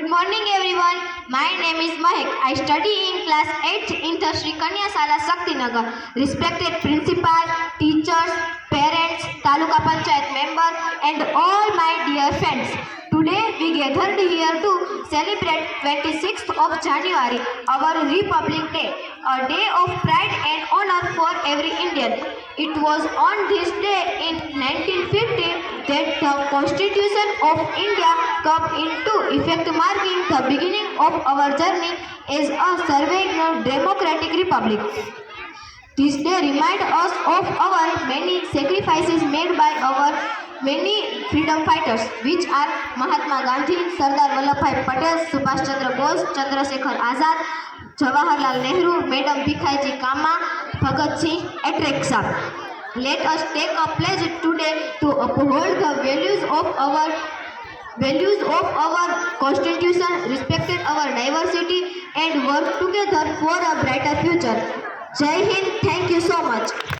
Good morning everyone. My name is Mahek. I study in class 8th in the Sri Kanya Sala Shaktinagar. Respected principal, teachers, parents, Taluka Panchayat member and all my dear friends. Today we gathered here to celebrate 26th of January, our Republic Day, a day of pride and honor for every Indian. It was on this day in 1950 that the Constitution of India came into effect, marking the beginning of our journey as a sovereign democratic republic. This day reminds us of our many sacrifices made by our many freedom fighters, which are Mahatma Gandhi, Sardar Vallabhbhai Patel, Subhash Chandra Bose, Chandrasekhar Azad, Jawaharlal Nehru, Madam Bhikhaiji Kama, Bhagat Singh, etc. Let us take a pledge today to uphold the values of our Constitution, respect our diversity, and work together for a brighter future. Jai Hind, thank you so much.